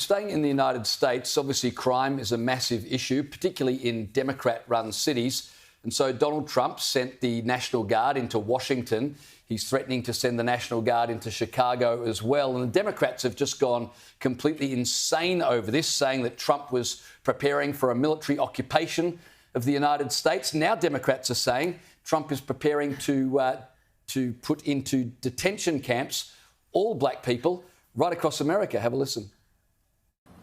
Staying in the United States, obviously crime is a massive issue, particularly in Democrat-run cities. And so Donald Trump sent the National Guard into Washington. He's threatening to send the National Guard into Chicago as well. And the Democrats have just gone completely insane over this, saying that Trump was preparing for a military occupation of the United States. Now Democrats are saying Trump is preparing to put into detention camps all black people right across America. Have a listen.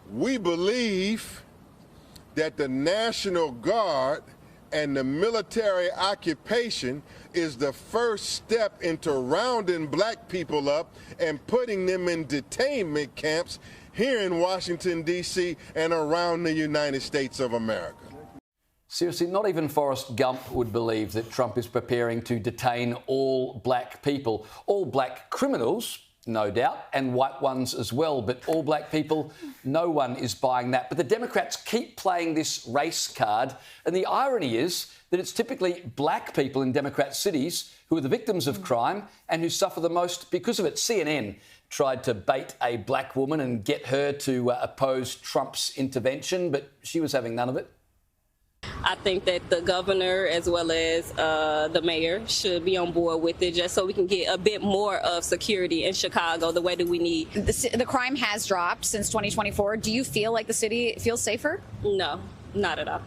We believe that the National Guard and the military occupation is the first step into rounding black people up and putting them in detainment camps here in Washington, D.C. and around the United States of America. Seriously, not even Forrest Gump would believe that Trump is preparing to detain all black people, all black criminals, no doubt, and white ones as well. But all black people, no one is buying that. But the Democrats keep playing this race card. And the irony is that it's typically black people in Democrat cities who are the victims of crime and who suffer the most because of it. CNN tried to bait a black woman and get her to oppose Trump's intervention, but she was having none of it. I think that the governor as well as the mayor should be on board with it just so we can get a bit more of security in Chicago the way that we need. The crime has dropped since 2024. Do you feel like the city feels safer? No, not at all.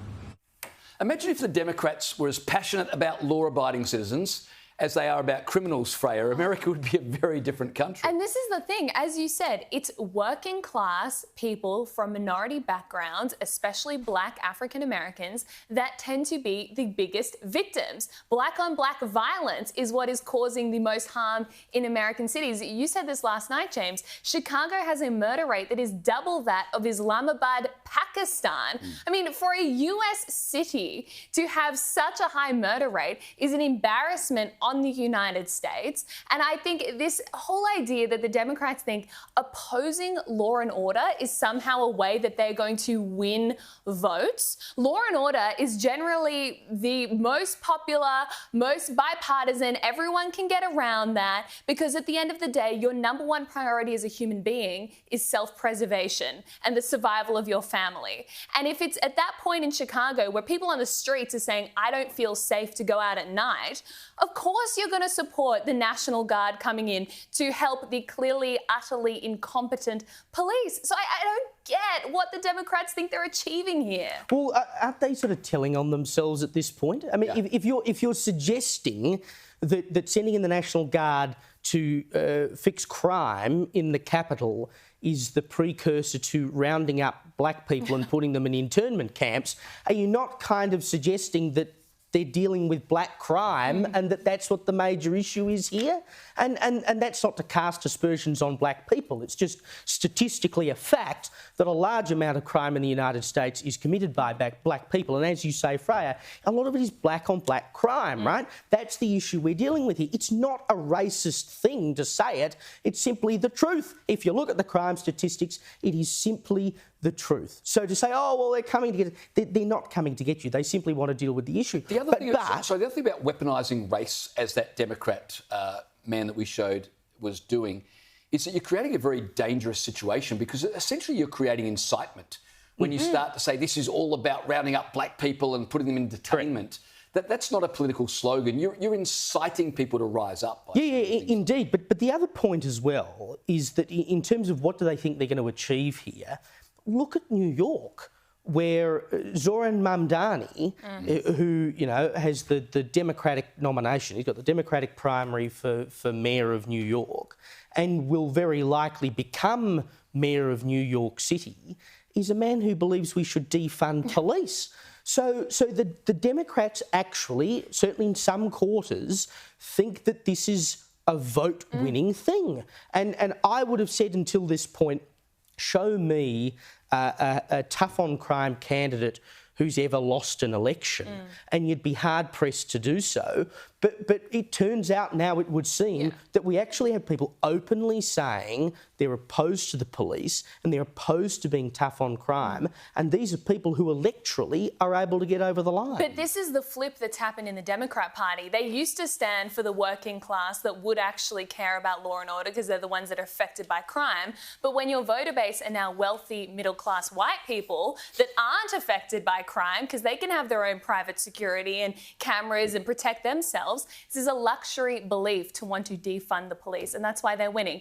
Imagine if the Democrats were as passionate about law-abiding citizens as they are about criminals, Freya. America would be a very different country. And this is the thing, as you said, it's working class people from minority backgrounds, especially black African Americans, that tend to be the biggest victims. Black on black violence is what is causing the most harm in American cities. You said this last night, James. Chicago has a murder rate that is double that of Islamabad, Pakistan. I mean, for a US city to have such a high murder rate is an embarrassment on the United States. And I think this whole idea that the Democrats think opposing law and order is somehow a way that they're going to win votes. Law and order is generally the most popular, most bipartisan. Everyone can get around that because at the end of the day, your number one priority as a human being is self-preservation and the survival of your family. And if it's at that point in Chicago where people on the streets are saying, I don't feel safe to go out at night, of course you're going to support the National Guard coming in to help the clearly, utterly incompetent police. So I don't get what the Democrats think they're achieving here. Well, aren't they sort of telling on themselves at this point? I mean, yeah. if you're suggesting that sending in the National Guard to fix crime in the capital is the precursor to rounding up black people and putting them in internment camps, are you not kind of suggesting that they're dealing with black crime and that's what the major issue is here? And that's not to cast aspersions on black people. It's just statistically a fact that a large amount of crime in the United States is committed by black people. And as you say, Freya, a lot of it is black on black crime, right? That's the issue we're dealing with here. It's not a racist thing to say it. It's simply the truth. If you look at the crime statistics, it is simply the truth. So to say, oh, well, they're coming to get you, they're not coming to get you. They simply want to deal with the issue. The other thing about weaponising race, as that Democrat man that we showed was doing, is that you're creating a very dangerous situation because essentially you're creating incitement when you start to say this is all about rounding up black people and putting them in detainment. That's not a political slogan. You're inciting people to rise up. Yeah, indeed. But the other point as well is that in terms of what do they think they're going to achieve here, look at New York, where Zoran Mamdani, who, you know, has the Democratic nomination, he's got the Democratic primary for mayor of New York and will very likely become mayor of New York City, is a man who believes we should defund police. So the Democrats actually, certainly in some quarters, think that this is a vote-winning thing. And I would have said until this point, show me a tough-on-crime candidate who's ever lost an election, and you'd be hard-pressed to do so. But it turns out now, it would seem, that we actually have people openly saying they're opposed to the police and they're opposed to being tough on crime, and these are people who electorally are able to get over the line. But this is the flip that's happened in the Democrat Party. They used to stand for the working class that would actually care about law and order because they're the ones that are affected by crime. But when your voter base are now wealthy, middle-class white people that aren't affected by crime because they can have their own private security and cameras and protect themselves, this is a luxury belief to want to defund the police, and that's why they're winning.